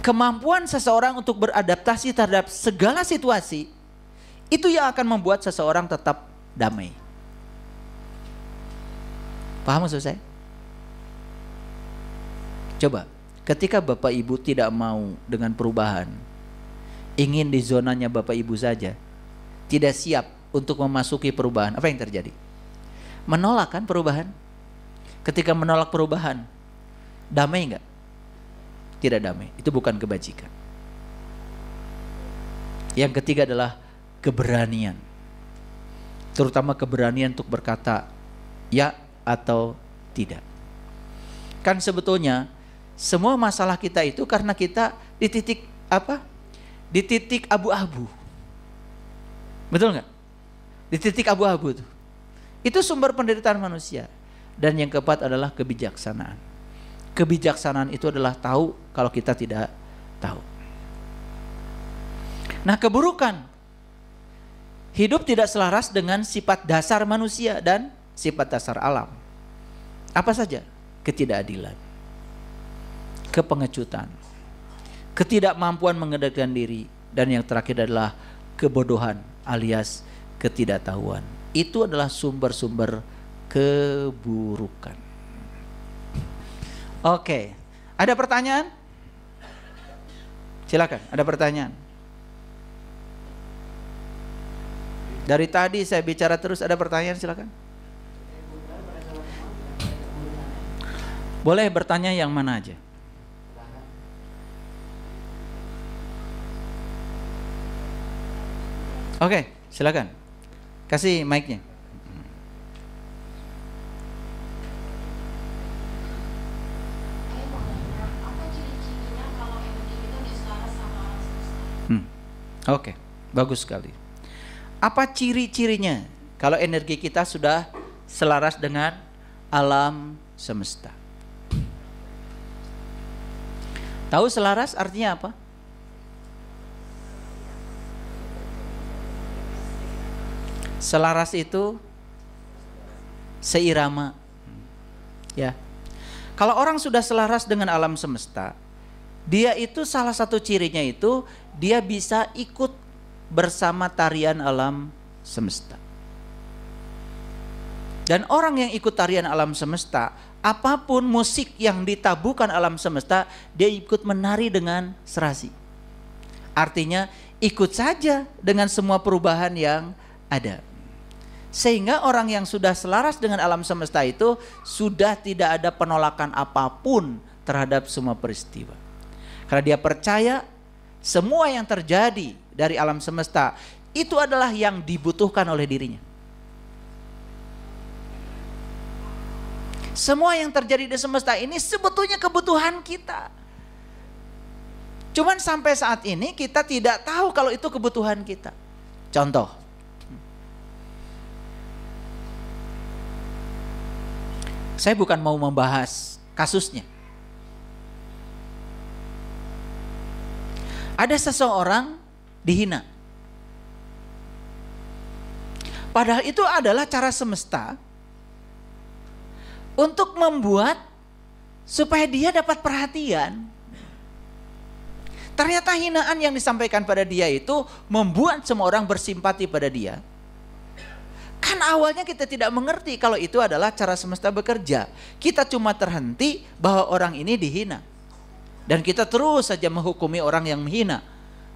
Kemampuan seseorang untuk beradaptasi terhadap segala situasi, itu yang akan membuat seseorang tetap damai. Paham maksud saya? Coba, ketika Bapak Ibu tidak mau dengan perubahan, ingin di zonanya Bapak Ibu saja, tidak siap untuk memasuki perubahan, apa yang terjadi? Menolak kan perubahan? Ketika menolak perubahan, damai enggak? Tidak damai, itu bukan kebajikan. Yang ketiga adalah keberanian. Terutama keberanian untuk berkata ya atau tidak. Kan sebetulnya semua masalah kita itu karena kita di titik apa? Di titik abu-abu. Betul nggak? Di titik abu-abu itu. Itu sumber penderitaan manusia. Dan yang keempat adalah kebijaksanaan. Kebijaksanaan itu adalah tahu kalau kita tidak tahu. Nah, keburukan hidup tidak selaras dengan sifat dasar manusia dan sifat dasar alam. Apa saja? Ketidakadilan, kepengecutan, ketidakmampuan mengendalikan diri, dan yang terakhir adalah kebodohan alias ketidaktahuan. Itu adalah sumber-sumber keburukan. Oke, ada pertanyaan? Silakan, ada pertanyaan. Dari tadi saya bicara terus, ada pertanyaan, silakan. Boleh bertanya yang mana aja. Oke, silakan. Kasih mic-nya. Oke, bagus sekali. Apa ciri-cirinya kalau energi kita sudah selaras dengan alam semesta? Tahu selaras artinya apa? Selaras itu seirama. Ya. Kalau orang sudah selaras dengan alam semesta, dia itu salah satu cirinya itu dia bisa ikut bersama tarian alam semesta. Dan orang yang ikut tarian alam semesta, apapun musik yang ditabuhkan alam semesta, dia ikut menari dengan serasi. Artinya ikut saja dengan semua perubahan yang ada. Sehingga orang yang sudah selaras dengan alam semesta itu sudah tidak ada penolakan apapun terhadap semua peristiwa. Karena dia percaya semua yang terjadi dari alam semesta itu adalah yang dibutuhkan oleh dirinya. Semua yang terjadi di semesta ini sebetulnya kebutuhan kita. Cuman sampai saat ini kita tidak tahu kalau itu kebutuhan kita. Contoh, saya bukan mau membahas kasusnya. Ada seseorang dihina. Padahal itu adalah cara semesta untuk membuat supaya dia dapat perhatian. Ternyata hinaan yang disampaikan pada dia itu membuat semua orang bersimpati pada dia. Kan awalnya kita tidak mengerti kalau itu adalah cara semesta bekerja. Kita cuma terhenti bahwa orang ini dihina. Dan kita terus saja menghukumi orang yang menghina.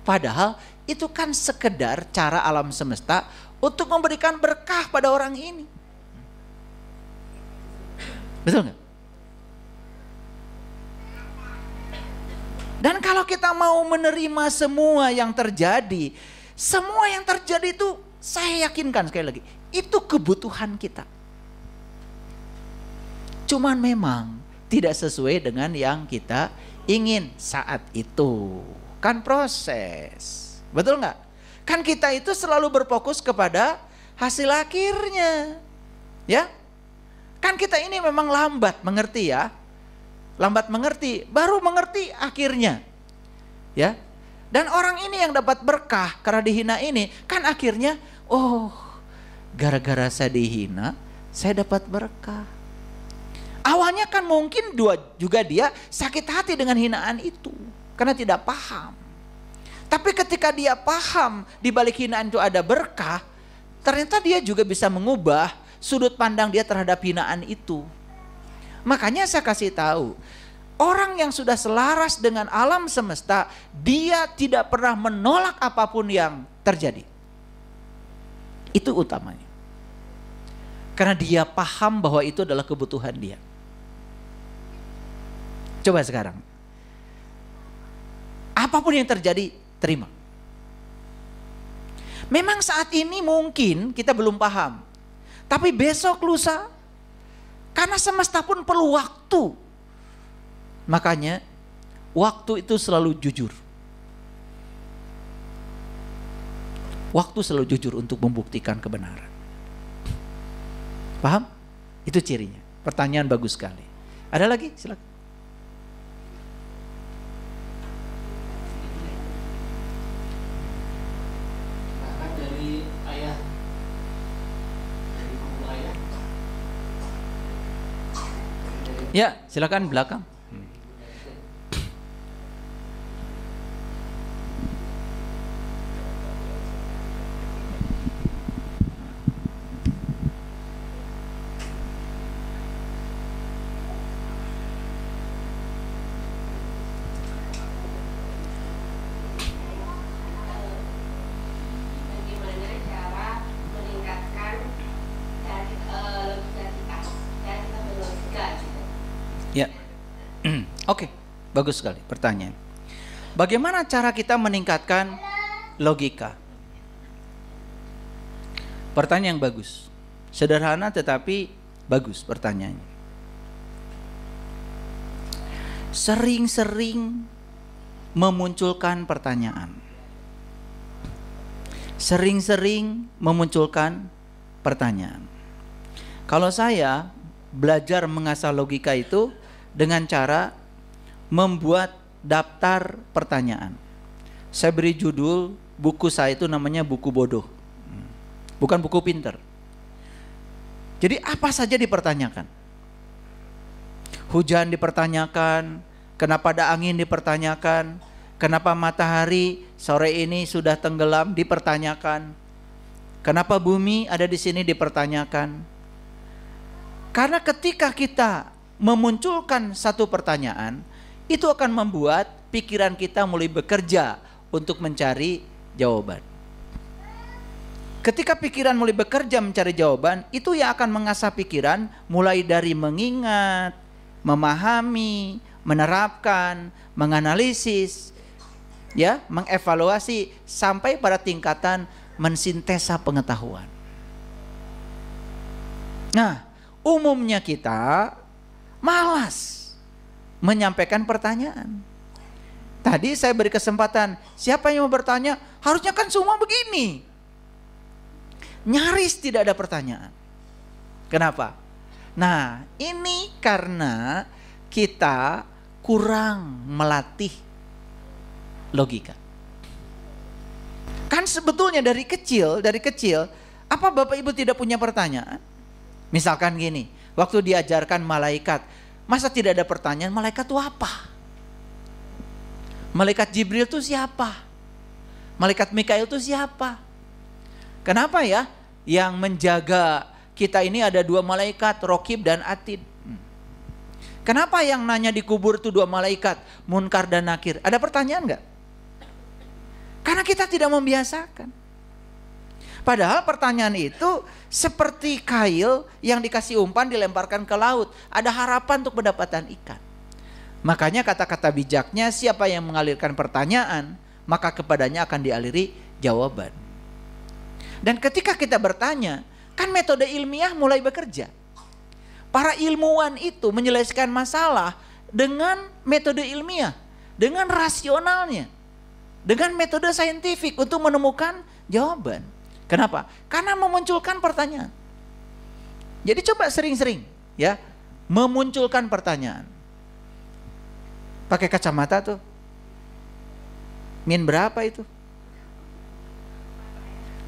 Padahal itu kan sekedar cara alam semesta untuk memberikan berkah pada orang ini. Betul nggak? Dan kalau kita mau menerima semua yang terjadi itu saya yakinkan sekali lagi, itu kebutuhan kita. Cuman memang tidak sesuai dengan yang kita ingin saat itu. Kan proses. Betul nggak? Kan kita itu selalu berfokus kepada hasil akhirnya. Ya? Kan kita ini memang lambat mengerti ya. Lambat mengerti, baru mengerti akhirnya. Ya. Dan orang ini yang dapat berkah karena dihina ini, kan akhirnya, oh, gara-gara saya dihina, saya dapat berkah. Awalnya kan mungkin juga dia sakit hati dengan hinaan itu. karena tidak paham. Tapi ketika dia paham di balik hinaan itu ada berkah, ternyata dia juga bisa mengubah sudut pandang dia terhadap hinaan itu. Makanya saya kasih tahu, orang yang sudah selaras dengan alam semesta, dia tidak pernah menolak apapun yang terjadi. Itu utamanya. Karena dia paham bahwa itu adalah kebutuhan dia. Coba sekarang, apapun yang terjadi, terima. Memang saat ini mungkin kita belum paham, tapi besok lusa, karena semesta pun perlu waktu. Makanya waktu itu selalu jujur. Waktu selalu jujur untuk membuktikan kebenaran. Paham? Itu cirinya. Pertanyaan bagus sekali. Ada lagi? Silakan. Dari ayah, dari buku ayah. Ya, silakan belakang. Ya, oke, bagus sekali pertanyaan. Bagaimana cara kita meningkatkan logika? Pertanyaan yang bagus, sederhana tetapi bagus pertanyaannya. Sering-sering memunculkan pertanyaan. Sering-sering memunculkan pertanyaan. Kalau saya belajar mengasah logika itu dengan cara membuat daftar pertanyaan. Saya beri judul buku saya itu namanya buku bodoh, bukan buku pinter. Jadi apa saja dipertanyakan. Hujan dipertanyakan, kenapa ada angin dipertanyakan, kenapa matahari sore ini sudah tenggelam dipertanyakan, kenapa bumi ada di sini dipertanyakan. Karena ketika kita memunculkan satu pertanyaan, itu akan membuat pikiran kita mulai bekerja untuk mencari jawaban. Ketika pikiran mulai bekerja mencari jawaban, itu yang akan mengasah pikiran mulai dari mengingat, memahami, menerapkan, menganalisis, ya, mengevaluasi sampai pada tingkatan mensintesa pengetahuan. Nah, umumnya kita malas menyampaikan pertanyaan. Tadi saya beri kesempatan, siapa yang mau bertanya? Harusnya kan semua begini. Nyaris tidak ada pertanyaan. Kenapa? Nah, ini karena kita kurang melatih logika. Kan sebetulnya dari kecil, apa Bapak Ibu tidak punya pertanyaan? Misalkan gini, waktu diajarkan malaikat, masa tidak ada pertanyaan, malaikat itu apa? Malaikat Jibril itu siapa? Malaikat Mikail itu siapa? Kenapa ya? Yang menjaga kita ini ada dua malaikat, Rokib dan Atid. Kenapa yang nanya di kubur itu dua malaikat, Munkar dan Nakir? Ada pertanyaan enggak? Karena kita tidak membiasakan. Padahal pertanyaan itu seperti kail yang dikasih umpan dilemparkan ke laut. Ada harapan untuk mendapatkan ikan. Makanya kata-kata bijaknya, siapa yang mengalirkan pertanyaan, maka kepadanya akan dialiri jawaban. Dan ketika kita bertanya, kan metode ilmiah mulai bekerja. Para ilmuwan itu menyelesaikan masalah dengan metode ilmiah, dengan rasionalnya, dengan metode saintifik untuk menemukan jawaban. Kenapa? Karena memunculkan pertanyaan. Jadi coba sering-sering ya memunculkan pertanyaan. Pakai kacamata tuh. Min berapa itu?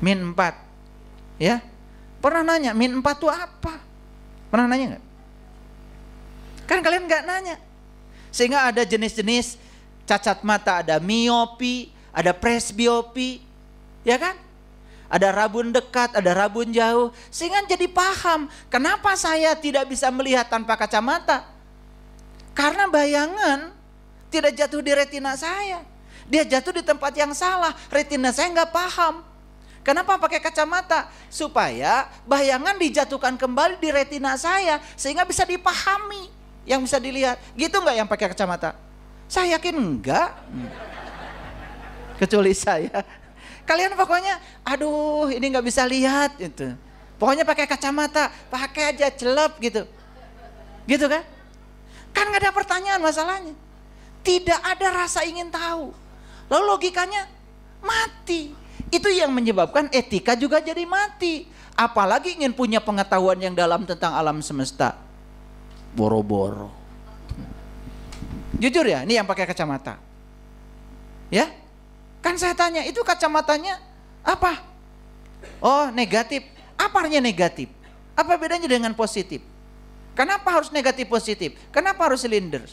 Min 4. Ya. Pernah nanya min 4 itu apa? Pernah nanya enggak? Kan kalian enggak nanya. Sehingga ada jenis-jenis cacat mata, ada miopi, ada presbiopi, ya kan? Ada rabun dekat, ada rabun jauh. Sehingga jadi paham, kenapa saya tidak bisa melihat tanpa kacamata? Karena bayangan tidak jatuh di retina saya. Dia jatuh di tempat yang salah. Retina saya nggak paham. Kenapa pakai kacamata? Supaya bayangan dijatuhkan kembali di retina saya. Sehingga bisa dipahami, yang bisa dilihat. Gitu nggak yang pakai kacamata? Saya yakin enggak. Kecuali saya. Kalian pokoknya, aduh ini nggak bisa lihat itu. Pokoknya pakai kacamata, pakai aja celep gitu. Gitu kan? Kan nggak ada pertanyaan masalahnya. Tidak ada rasa ingin tahu. Lalu logikanya mati. Itu yang menyebabkan etika juga jadi mati. Apalagi ingin punya pengetahuan yang dalam tentang alam semesta. Boro-boro. Jujur ya, ini yang pakai kacamata. Ya? Kan saya tanya, itu kacamatanya apa? Oh, negatif. Apa artinya negatif? Apa bedanya dengan positif? Kenapa harus negatif positif? Kenapa harus silinder?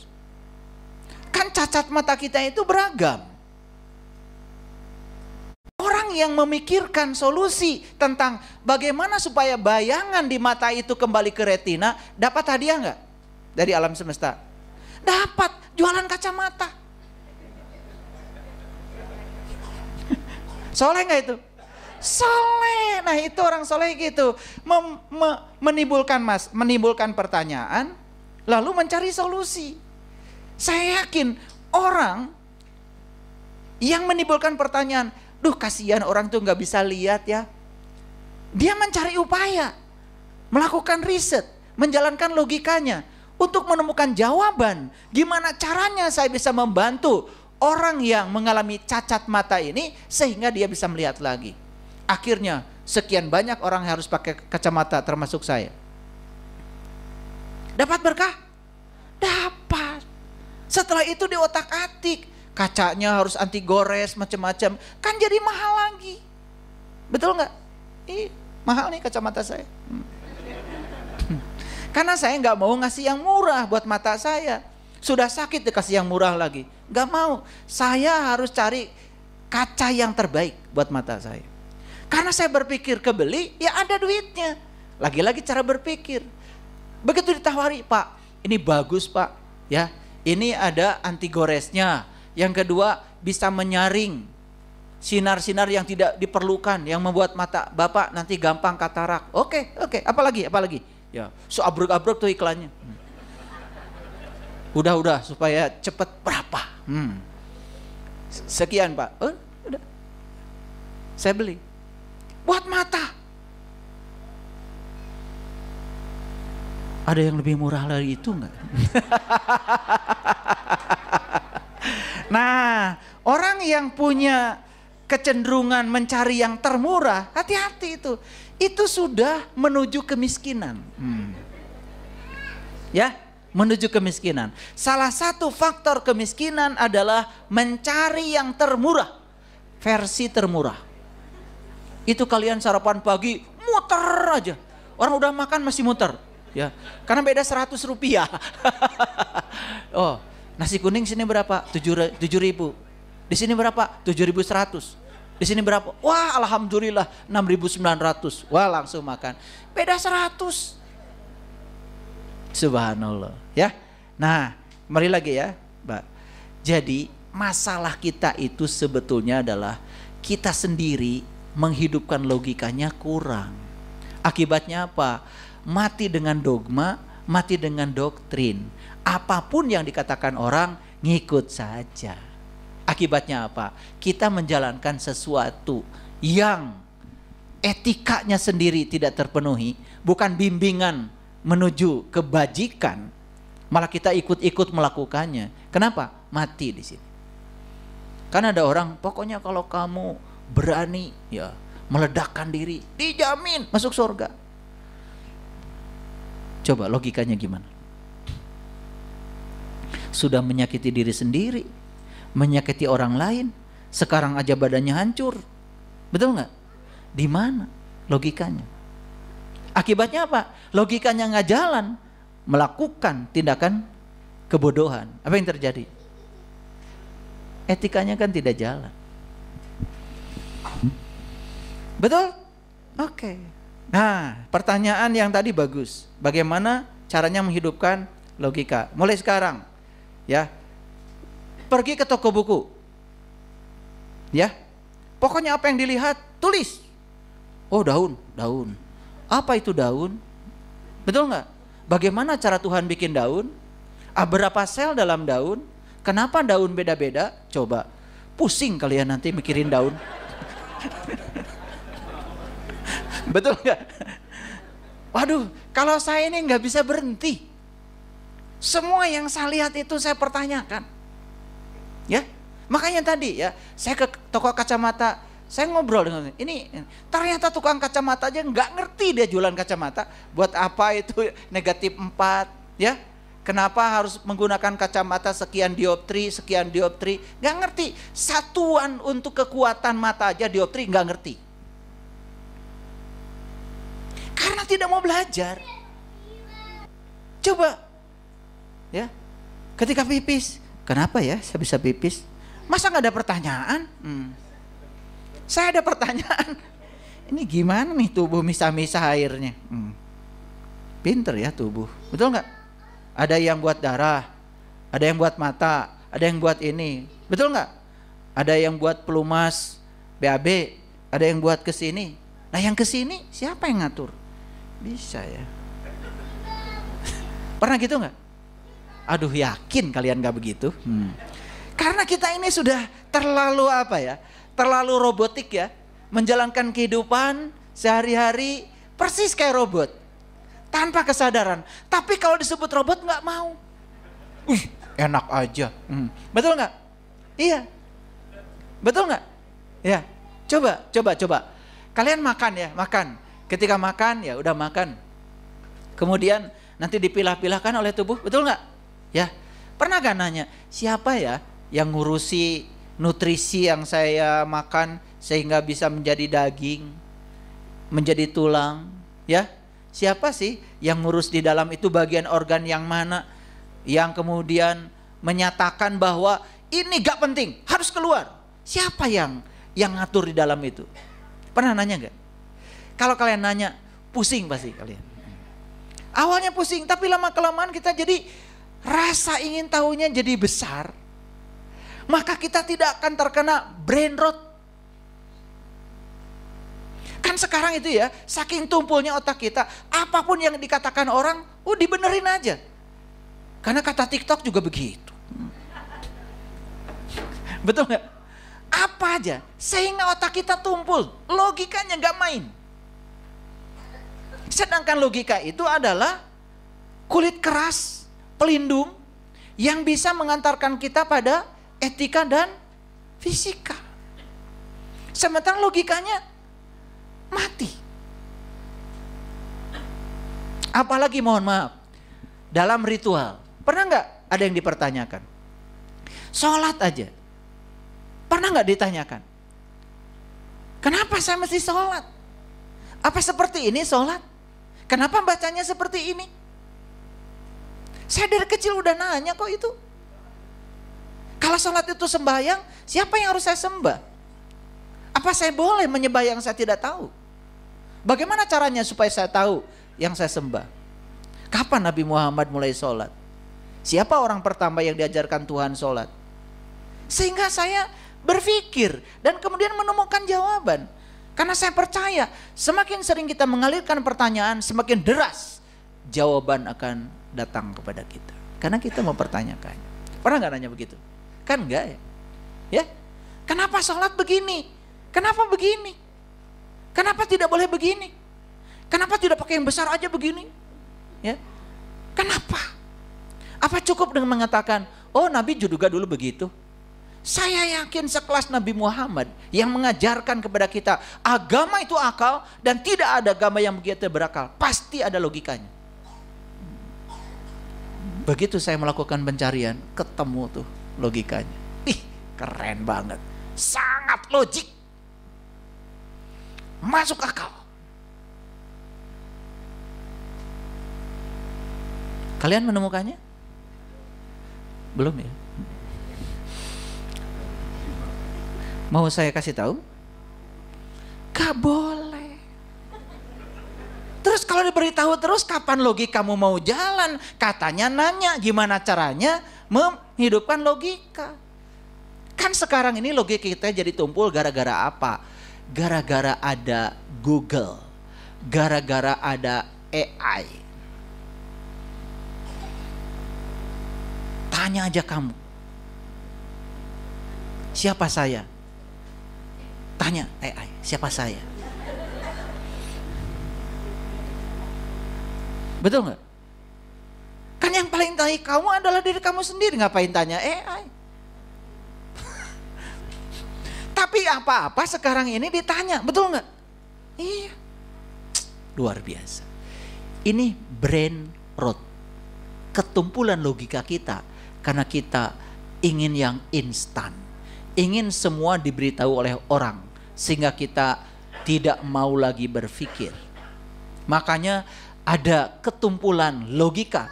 Kan cacat mata kita itu beragam. Orang yang memikirkan solusi tentang bagaimana supaya bayangan di mata itu kembali ke retina, dapat hadiah nggak dari alam semesta? Dapat, jualan kacamata. Soleh nggak itu? Soleh. Nah itu orang soleh gitu. Menimbulkan pertanyaan, lalu mencari solusi. Saya yakin orang yang menimbulkan pertanyaan, duh kasihan orang tuh nggak bisa lihat ya. Dia mencari upaya, melakukan riset, menjalankan logikanya untuk menemukan jawaban. Gimana caranya saya bisa membantu orang yang mengalami cacat mata ini sehingga dia bisa melihat lagi. Akhirnya sekian banyak orang yang harus pakai kacamata termasuk saya. Dapat berkah? Dapat. Setelah itu di otak-atik, kacanya harus anti gores macam-macam, kan jadi mahal lagi. Betul nggak? Mahal nih kacamata saya. Karena saya nggak mau ngasih yang murah buat mata saya. Sudah sakit dikasih yang murah lagi. Gak mau. Saya harus cari kaca yang terbaik buat mata saya. Karena saya berpikir kebeli, ya ada duitnya. Lagi-lagi cara berpikir. Begitu ditawari, Pak, ini bagus Pak. Ya, ini ada anti goresnya. Yang kedua, bisa menyaring sinar-sinar yang tidak diperlukan, yang membuat mata Bapak nanti gampang katarak. Oke. Apalagi? Ya, abrek-abrek tuh iklannya. Udah supaya cepat berapa? Sekian Pak. Udah. Saya beli. Buat mata. Ada yang lebih murah dari itu enggak? Nah, orang yang punya kecenderungan mencari yang termurah, hati-hati itu. Itu sudah menuju kemiskinan. Ya, menuju kemiskinan. Salah satu faktor kemiskinan adalah mencari yang termurah, versi termurah. Itu kalian sarapan pagi muter aja, orang udah makan masih muter, ya, karena beda 100 rupiah. Oh, nasi kuning sini berapa? 7.000. Di sini berapa? 7.100. Di sini berapa? Wah, alhamdulillah 6.900. Wah, langsung makan. Beda 100. Subhanallah, ya. Nah, mari lagi ya, Mbak. Jadi, masalah kita itu sebetulnya adalah kita sendiri menghidupkan logikanya kurang. Akibatnya apa? Mati dengan dogma, mati dengan doktrin. Apapun yang dikatakan orang, ngikut saja. Akibatnya apa? Kita menjalankan sesuatu yang etikanya sendiri tidak terpenuhi, bukan bimbingan menuju kebajikan, malah kita ikut-ikut melakukannya. Kenapa? Mati di sini. Karena ada orang, pokoknya kalau kamu berani ya meledakkan diri, dijamin masuk surga. Coba logikanya gimana? Sudah menyakiti diri sendiri, menyakiti orang lain, sekarang aja badannya hancur. Betul nggak? Di mana logikanya? Akibatnya apa? Logikanya nggak jalan, melakukan tindakan kebodohan. Apa yang terjadi? etikanya kan tidak jalan. Betul? Oke. Nah, pertanyaan yang tadi bagus. Bagaimana caranya menghidupkan logika? Mulai sekarang, ya, pergi ke toko buku, ya. Pokoknya apa yang dilihat, tulis. Oh, daun, daun. Apa itu daun? Betul nggak? Bagaimana cara Tuhan bikin daun? Berapa sel dalam daun? Kenapa daun beda-beda? Coba, pusing kalian nanti mikirin daun. Betul nggak? Waduh, kalau saya ini nggak bisa berhenti. Semua yang saya lihat itu saya pertanyakan. Ya, makanya tadi ya, saya ke toko kacamata, saya ngobrol dengan ini. Ternyata tukang kacamata aja nggak ngerti dia jualan kacamata. Buat apa itu negatif 4, ya? Kenapa harus menggunakan kacamata sekian dioptri, nggak ngerti. Satuan untuk kekuatan mata aja dioptri nggak ngerti. Karena tidak mau belajar. Coba, ya, ketika pipis, kenapa ya saya bisa pipis? Masa nggak ada pertanyaan? Saya ada pertanyaan. Ini gimana nih tubuh misah-misah airnya? Pinter ya tubuh, betul nggak? Ada yang buat darah, ada yang buat mata, ada yang buat ini, betul nggak? Ada yang buat pelumas, BAB, ada yang buat kesini. Nah yang kesini siapa yang ngatur? Bisa ya. Pernah gitu nggak? Aduh, yakin kalian nggak begitu? Karena kita ini sudah terlalu apa ya? Terlalu robotik ya, menjalankan kehidupan sehari-hari persis kayak robot, tanpa kesadaran. Tapi kalau disebut robot nggak mau. Enak aja. Betul nggak? Iya. Betul nggak? Ya. Coba. Kalian makan ya, makan. Ketika makan ya udah makan. Kemudian nanti dipilah-pilahkan oleh tubuh, betul nggak? Ya. Pernah gak nanya, siapa ya yang ngurusi nutrisi yang saya makan sehingga bisa menjadi daging, menjadi tulang, ya? Siapa sih yang ngurus di dalam itu bagian organ yang mana, yang kemudian menyatakan bahwa ini gak penting, harus keluar? Siapa yang ngatur di dalam itu? Pernah nanya gak? Kalau kalian nanya, pusing pasti kalian. Awalnya pusing, tapi lama-kelamaan kita jadi rasa ingin tahunya jadi besar. Maka kita tidak akan terkena brain rot. Kan sekarang itu ya, saking tumpulnya otak kita, apapun yang dikatakan orang, dibenerin aja. Karena kata TikTok juga begitu. Betul nggak? Apa aja, sehingga otak kita tumpul, logikanya nggak main. Sedangkan logika itu adalah kulit keras, pelindung, yang bisa mengantarkan kita pada etika dan fisika. Sementara logikanya mati. Apalagi mohon maaf, dalam ritual, pernah nggak ada yang dipertanyakan? Sholat aja, pernah nggak ditanyakan? Kenapa saya mesti sholat? Apa seperti ini sholat? Kenapa bacanya seperti ini? Saya dari kecil udah nanya kok itu. Kalau sholat itu sembahyang, siapa yang harus saya sembah? Apa saya boleh menyembah yang saya tidak tahu? Bagaimana caranya supaya saya tahu yang saya sembah? Kapan Nabi Muhammad mulai sholat? Siapa orang pertama yang diajarkan Tuhan sholat? Sehingga saya berpikir dan kemudian menemukan jawaban. Karena saya percaya semakin sering kita mengalirkan pertanyaan, semakin deras jawaban akan datang kepada kita. Karena kita mempertanyakannya. Pernah gak nanya begitu? Kan enggak ya? Ya? Kenapa sholat begini? Kenapa begini? Kenapa tidak boleh begini? Kenapa tidak pakai yang besar aja begini? Ya? Kenapa? Apa cukup dengan mengatakan, oh Nabi juga dulu begitu? Saya yakin sekelas Nabi Muhammad yang mengajarkan kepada kita agama itu akal dan tidak ada agama yang begitu berakal. Pasti ada logikanya. Begitu saya melakukan pencarian, ketemu tuh logikanya. Keren banget. Sangat logik. Masuk akal. Kalian menemukannya? Belum ya? Mau saya kasih tahu? Gak boleh. Terus kalau diberitahu terus, kapan logikamu mau jalan? Katanya nanya gimana caranya menghidupkan logika. Kan sekarang ini logika kita jadi tumpul gara-gara apa? Gara-gara ada Google, gara-gara ada AI. Tanya aja kamu, siapa saya? Tanya AI, siapa saya? Betul nggak? Kan yang paling tahu kamu adalah diri kamu sendiri, ngapain tanya AI? Tapi apa-apa sekarang ini ditanya, betul nggak? Iya, luar biasa. Ini brain rot, ketumpulan logika kita, karena kita ingin yang instan, ingin semua diberitahu oleh orang, sehingga kita tidak mau lagi berpikir. Makanya ada ketumpulan logika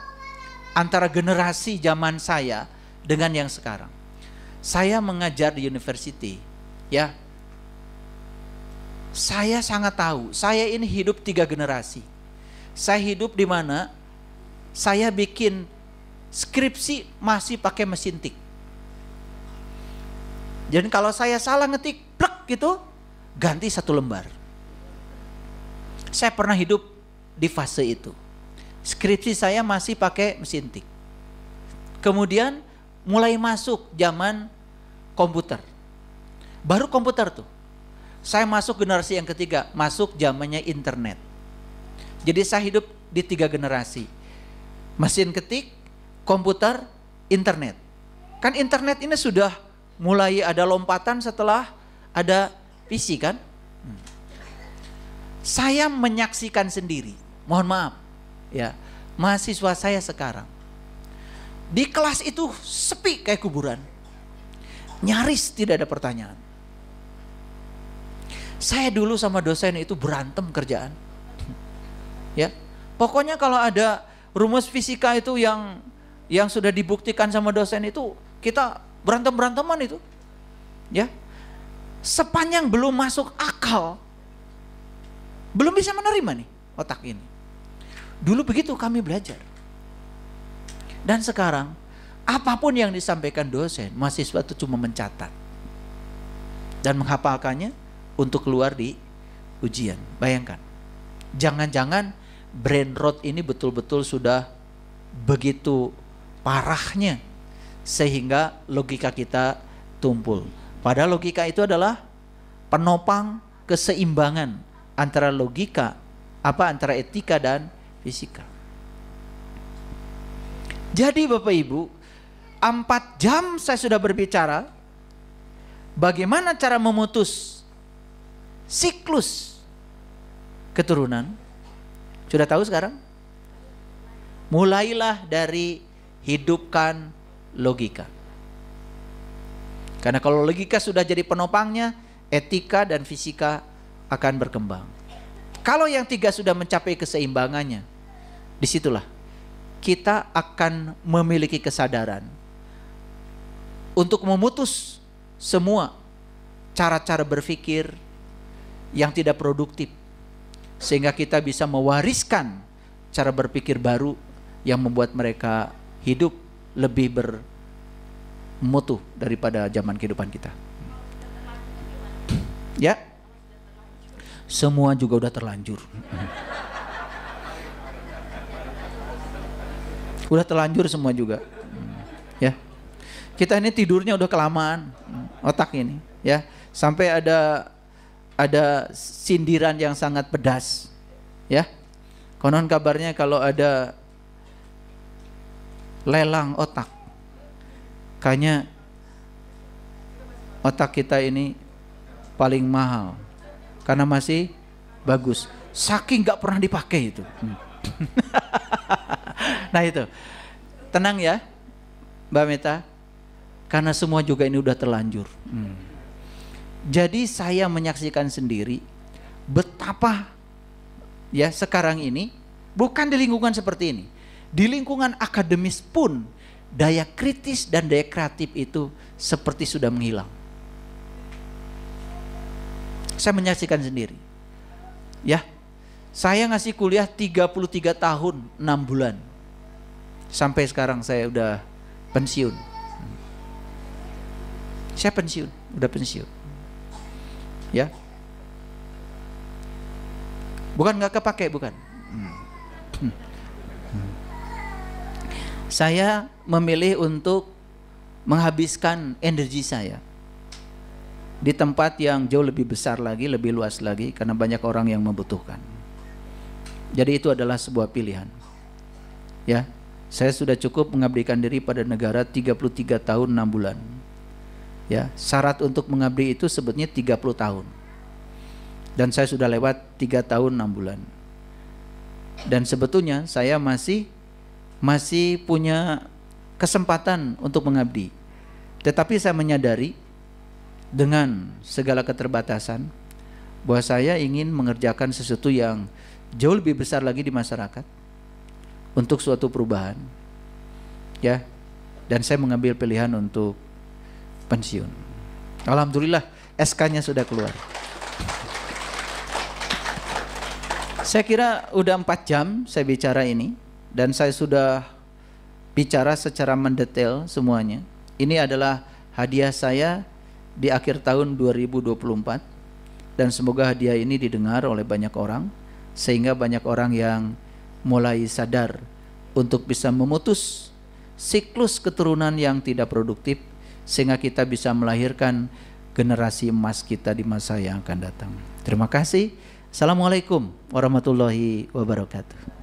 antara generasi zaman saya dengan yang sekarang. Saya mengajar di university, ya. Saya sangat tahu, saya ini hidup 3 generasi. Saya hidup di mana saya bikin skripsi masih pakai mesin tik. Jadi kalau saya salah ngetik, plek gitu, ganti 1 lembar. Saya pernah hidup di fase itu. Skripsi saya masih pakai mesin tik. Kemudian mulai masuk zaman komputer. Baru komputer tuh. Saya masuk generasi yang ketiga, masuk zamannya internet. Jadi saya hidup di 3 generasi. Mesin ketik, komputer, internet. Kan internet ini sudah mulai ada lompatan setelah ada PC kan? Saya menyaksikan sendiri, mohon maaf ya, mahasiswa saya sekarang di kelas itu sepi kayak kuburan, nyaris tidak ada pertanyaan. Saya dulu sama dosen itu berantem kerjaan, ya. Pokoknya kalau ada rumus fisika itu yang sudah dibuktikan sama dosen itu, kita berantem-beranteman itu, ya. Sepanjang belum masuk akal, belum bisa menerima nih otak ini. Dulu begitu kami belajar. Dan sekarang apapun yang disampaikan dosen, mahasiswa itu cuma mencatat dan menghafalkannya untuk keluar di ujian. Bayangkan, jangan-jangan brain rot ini betul-betul sudah begitu parahnya sehingga logika kita tumpul. Padahal logika itu adalah penopang keseimbangan antara antara etika dan fisika. Jadi Bapak Ibu, 4 jam saya sudah berbicara bagaimana cara memutus siklus keturunan. Sudah tahu sekarang? Mulailah dari hidupkan logika. Karena kalau logika sudah jadi penopangnya, etika dan fisika akan berkembang. Kalau yang 3 sudah mencapai keseimbangannya, disitulah kita akan memiliki kesadaran untuk memutus semua cara-cara berpikir yang tidak produktif, sehingga kita bisa mewariskan cara berpikir baru yang membuat mereka hidup lebih bermutu daripada zaman kehidupan kita. Ya, semua juga udah terlanjur. Udah terlanjur semua juga. Ya, kita ini tidurnya udah kelamaan, otak ini, ya, sampai ada sindiran yang sangat pedas, ya. Konon kabarnya kalau ada lelang otak, kayaknya otak kita ini paling mahal karena masih bagus, saking gak pernah dipakai itu. Nah itu, tenang ya Mbak Meta, karena semua juga ini udah terlanjur. Jadi saya menyaksikan sendiri betapa ya sekarang ini, bukan di lingkungan seperti ini, di lingkungan akademis pun daya kritis dan daya kreatif itu seperti sudah menghilang. Saya menyaksikan sendiri. Ya, saya ngasih kuliah 33 tahun 6 bulan. Sampai sekarang saya udah pensiun. Saya pensiun, udah pensiun. Ya. Bukan nggak kepake, bukan. Saya memilih untuk menghabiskan energi saya di tempat yang jauh lebih besar lagi, lebih luas lagi, karena banyak orang yang membutuhkan. Jadi itu adalah sebuah pilihan. Ya, saya sudah cukup mengabdikan diri pada negara 33 tahun 6 bulan. Ya, syarat untuk mengabdi itu sebetulnya 30 tahun. Dan saya sudah lewat 3 tahun 6 bulan. Dan sebetulnya saya masih punya kesempatan untuk mengabdi. Tetapi saya menyadari dengan segala keterbatasan bahwa saya ingin mengerjakan sesuatu yang jauh lebih besar lagi di masyarakat untuk suatu perubahan. Ya. Dan saya mengambil pilihan untuk pensiun. Alhamdulillah SK-nya sudah keluar. Saya kira udah 4 jam saya bicara ini, dan saya sudah bicara secara mendetail semuanya. Ini adalah hadiah saya di akhir tahun 2024, dan semoga hadiah ini didengar oleh banyak orang, sehingga banyak orang yang mulai sadar untuk bisa memutus siklus keturunan yang tidak produktif, sehingga kita bisa melahirkan generasi emas kita di masa yang akan datang. Terima kasih. Assalamualaikum warahmatullahi wabarakatuh.